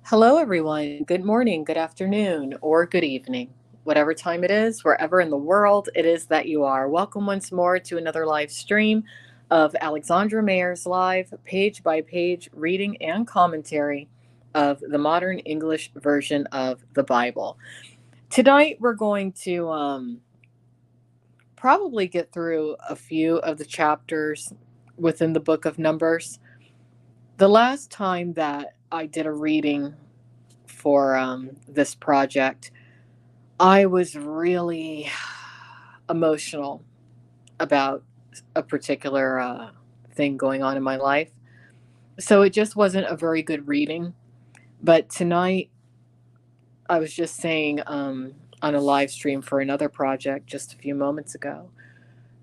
Hello, everyone. Good morning, good afternoon, or good evening. Whatever time it is, wherever in the world it is that you are. Welcome once more to another live stream of Alexandra Mayer's live page by page reading and commentary of the modern English version of the Bible. Tonight, we're going to probably get through a few of the chapters within the book of Numbers. The last time that I did a reading for this project, I was really emotional about a particular thing going on in my life. So it just wasn't a very good reading. But tonight, I was just saying on a live stream for another project just a few moments ago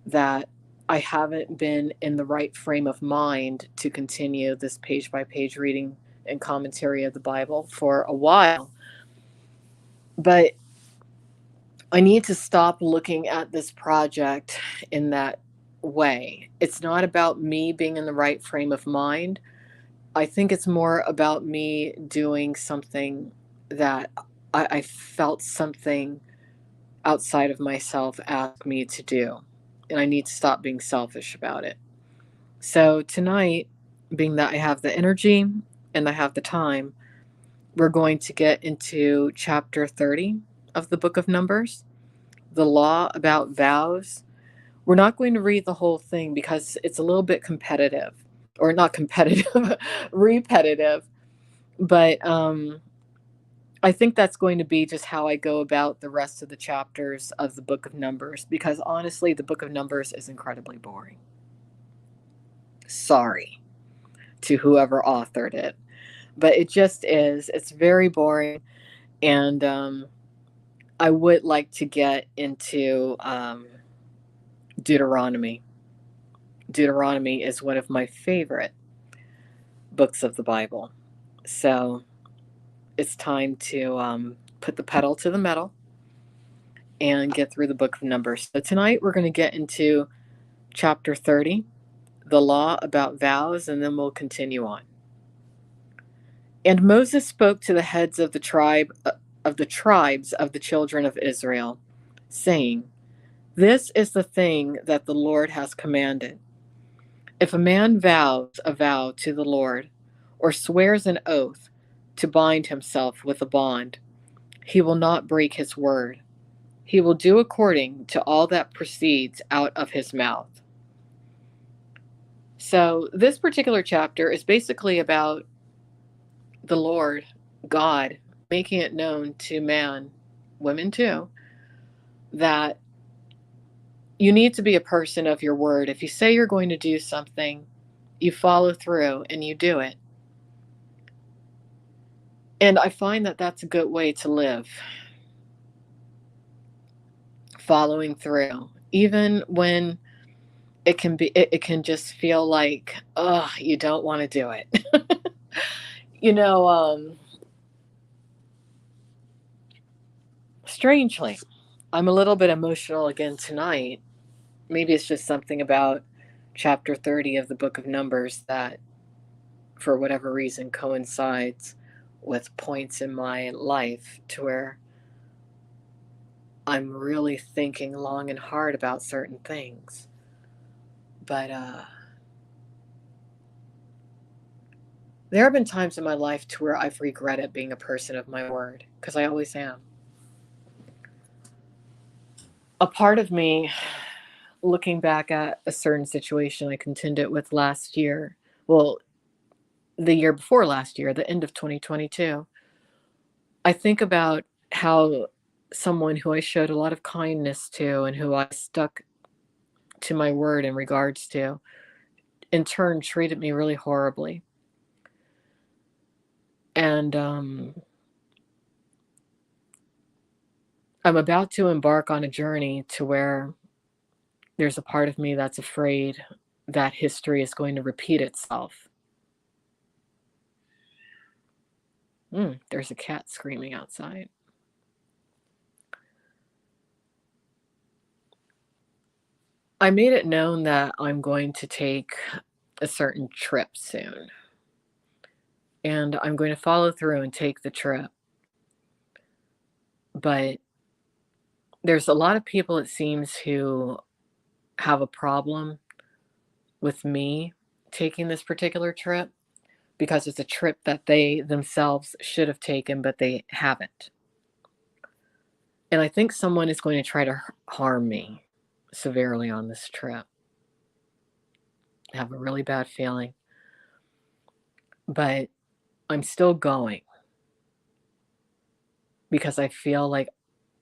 that I haven't been in the right frame of mind to continue this page by page reading and commentary of the Bible for a while. But I need to stop looking at this project in that way. It's not about me being in the right frame of mind. I think it's more about me doing something that I felt something outside of myself ask me to do. And I need to stop being selfish about it. So tonight, being that I have the energy and I have the time, we're going to get into chapter 30 of the book of Numbers, the law about vows. We're not going to read the whole thing because it's a little bit competitive, or not competitive, repetitive. But I think that's going to be just how I go about the rest of the chapters of the book of Numbers, because honestly, the book of Numbers is incredibly boring. Sorry to whoever authored it, but it just is. It's very boring. And I would like to get into Deuteronomy. Deuteronomy is one of my favorite books of the Bible. So it's time to put the pedal to the metal and get through the book of Numbers. So tonight we're going to get into chapter 30, the law about vows, and then we'll continue on. And Moses spoke to the heads of the tribes of the children of Israel, saying, "This is the thing that the Lord has commanded. If a man vows a vow to the Lord, or swears an oath to bind himself with a bond, he will not break his word. He will do according to all that proceeds out of his mouth." So, this particular chapter is basically about the Lord, God, making it known to man, women too, that you need to be a person of your word. If you say you're going to do something, you follow through and you do it. And I find that that's a good way to live, following through, even when it can just feel like, oh, you don't want to do it. you know, strangely, I'm a little bit emotional again tonight. Maybe it's just something about chapter 30 of the book of Numbers that, for whatever reason, coincides with points in my life to where I'm really thinking long and hard about certain things. But there have been times in my life to where I've regretted being a person of my word, because I always am. A part of me, looking back at a certain situation I contended with last year, well, the year before last year, the end of 2022, I think about how someone who I showed a lot of kindness to and who I stuck to my word in regards to, in turn treated me really horribly. And I'm about to embark on a journey to where there's a part of me that's afraid that history is going to repeat itself. There's a cat screaming outside. I made it known that I'm going to take a certain trip soon. and I'm going to follow through and take the trip. But there's a lot of people, it seems, who have a problem with me taking this particular trip because it's a trip that they themselves should have taken, but they haven't. And I think someone is going to try to harm me severely on this trip. I have a really bad feeling. But I'm still going because I feel like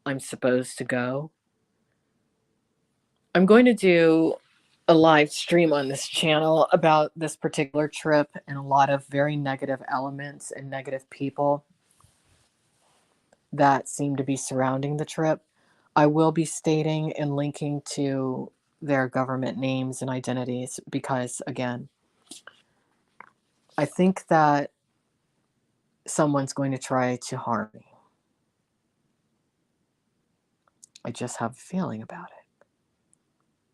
I'm supposed to go. I'm going to do a live stream on this channel about this particular trip and a lot of very negative elements and negative people that seem to be surrounding the trip. I will be stating and linking to their government names and identities because, again, I think that someone's going to try to harm me. I just have a feeling about it.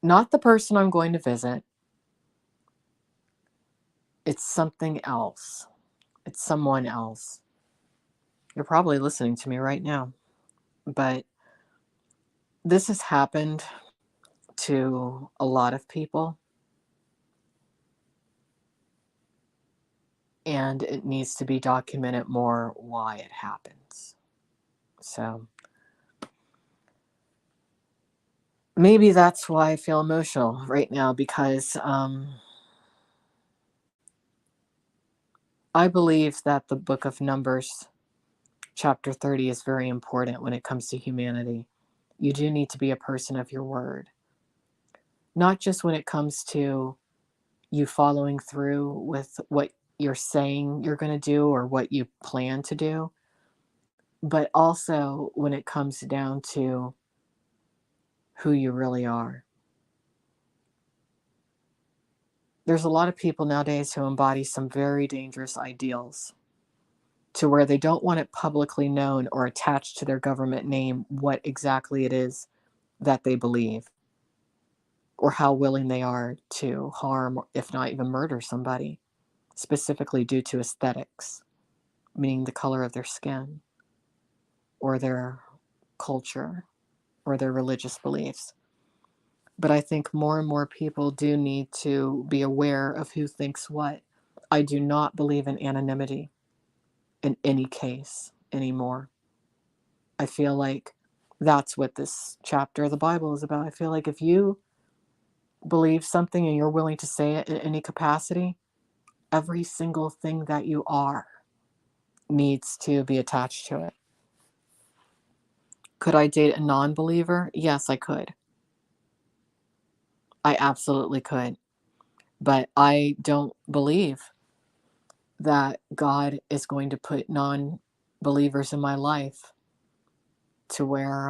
Not the person I'm going to visit. It's something else. It's someone else. You're probably listening to me right now. But this has happened to a lot of people. And it needs to be documented more why it happens. So maybe that's why I feel emotional right now, because I believe that the book of Numbers, chapter 30, is very important when it comes to humanity. You do need to be a person of your word. Not just when it comes to you following through with what you're saying you're going to do or what you plan to do, but also when it comes down to who you really are. There's a lot of people nowadays who embody some very dangerous ideals to where they don't want it publicly known or attached to their government name what exactly it is that they believe or how willing they are to harm, if not even murder somebody, specifically due to aesthetics, meaning the color of their skin or their culture or their religious beliefs. But I think more and more people do need to be aware of who thinks what. I do not believe in anonymity in any case anymore. I feel like that's what this chapter of the Bible is about. I feel like if you believe something and you're willing to say it in any capacity, every single thing that you are needs to be attached to it. Could I date a non believer? Yes, I could. I absolutely could. But I don't believe that God is going to put non believers in my life to where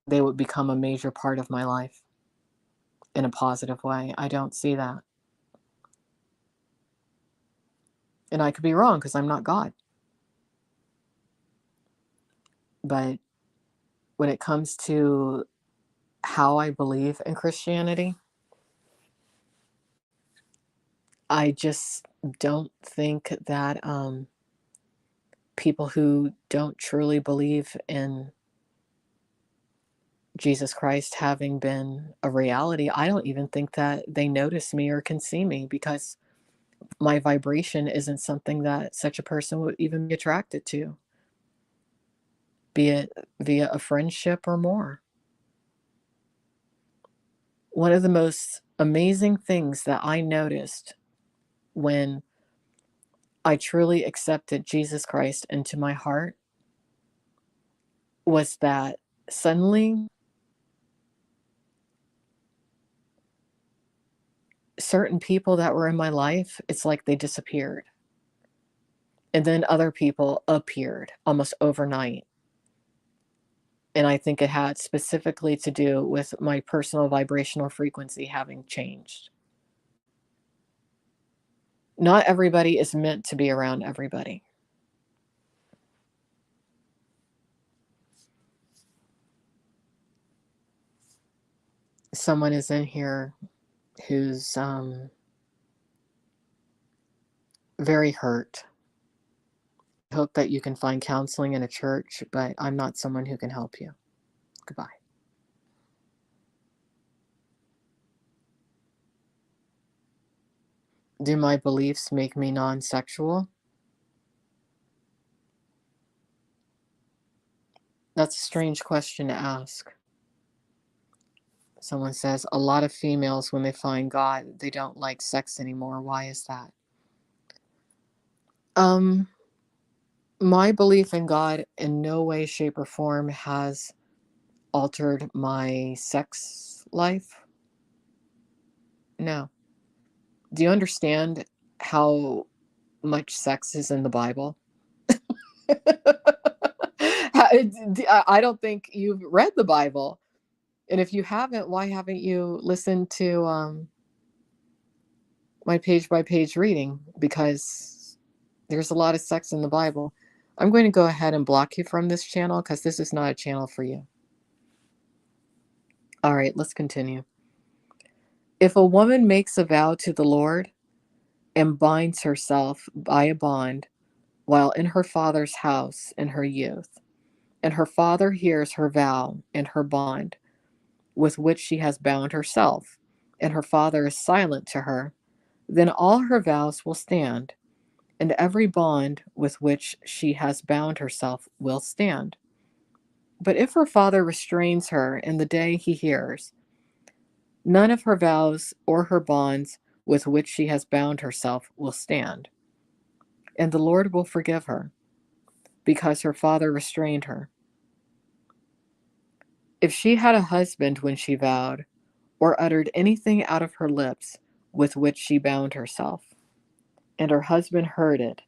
they would become a major part of my life in a positive way. I don't see that. And I could be wrong because I'm not God. But when it comes to how I believe in Christianity, I just don't think that people who don't truly believe in Jesus Christ having been a reality, I don't even think that they notice me or can see me because my vibration isn't something that such a person would even be attracted to, be it via a friendship or more. One of the most amazing things that I noticed when I truly accepted Jesus Christ into my heart was that suddenly certain people that were in my life, it's like they disappeared. And then other people appeared almost overnight. And I think it had specifically to do with my personal vibrational frequency having changed. Not everybody is meant to be around everybody. Someone is in here who's very hurt. I hope that you can find counseling in a church, but I'm not someone who can help you. Goodbye. Do my beliefs make me non-sexual? That's a strange question to ask. Someone says a lot of females, when they find God, they don't like sex anymore. Why is that? Um, my belief in God in no way, shape, or form has altered my sex life. No. Do you understand how much sex is in the Bible? I don't think you've read the Bible. And if you haven't, why haven't you listened to my page by page reading? Because there's a lot of sex in the Bible. I'm going to go ahead and block you from this channel because this is not a channel for you. All right, let's continue. If a woman makes a vow to the Lord and binds herself by a bond while in her father's house in her youth, and her father hears her vow and her bond with which she has bound herself, and her father is silent to her, then all her vows will stand, and every bond with which she has bound herself will stand. But if her father restrains her in the day he hears, none of her vows or her bonds with which she has bound herself will stand, and the Lord will forgive her, because her father restrained her. If she had a husband when she vowed, or uttered anything out of her lips with which she bound herself, and her husband heard it,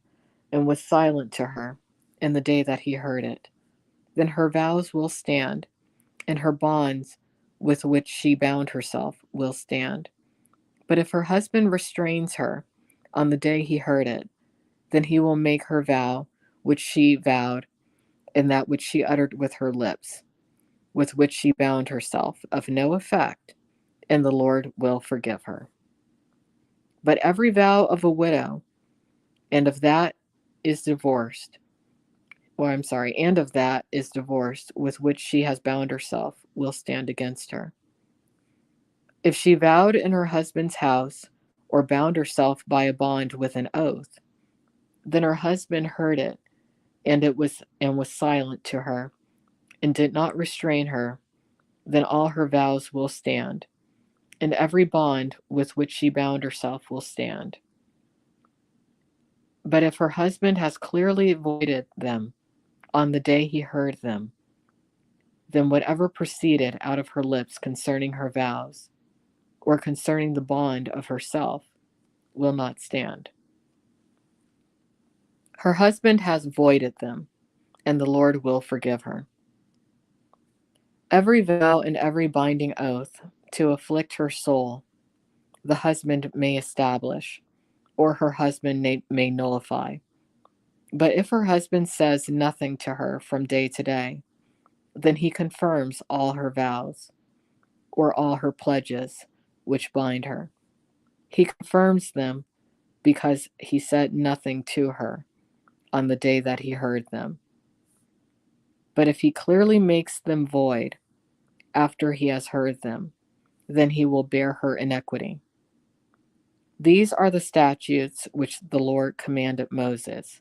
and was silent to her in the day that he heard it, then her vows will stand, and her bonds with which she bound herself will stand. But if her husband restrains her on the day he heard it, then he will make her vow which she vowed, and that which she uttered with her lips, with which she bound herself, of no effect, and the Lord will forgive her. But every vow of a widow, and of that is divorced, and of that is divorced, with which she has bound herself, will stand against her. If she vowed in her husband's house, or bound herself by a bond with an oath, then her husband heard it, and was silent to her, and did not restrain her, then all her vows will stand, and every bond with which she bound herself will stand. But if her husband has clearly voided them on the day he heard them, then whatever proceeded out of her lips concerning her vows, or concerning the bond of herself, will not stand. Her husband has voided them, and the Lord will forgive her. Every vow and every binding oath to afflict her soul, the husband may establish, or her husband may nullify. But if her husband says nothing to her from day to day, then he confirms all her vows, or all her pledges which bind her. He confirms them because he said nothing to her on the day that he heard them. But if he clearly makes them void after he has heard them, then he will bear her iniquity. These are the statutes which the Lord commanded Moses,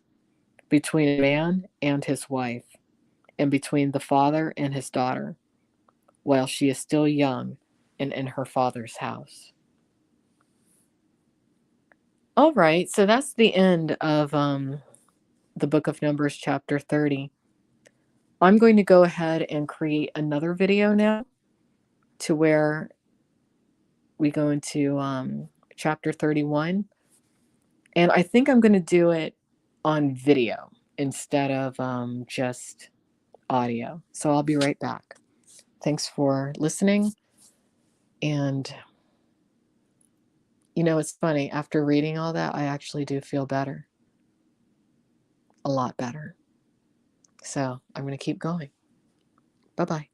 between a man and his wife, and between the father and his daughter, while she is still young and in her father's house. All right, so that's the end of the book of Numbers, chapter 30. I'm going to go ahead and create another video now to where we go into chapter 31. And I think I'm going to do it on video instead of just audio. So I'll be right back. Thanks for listening. And, it's funny. After reading all that, I actually do feel better. A lot better. So I'm going to keep going. Bye-bye.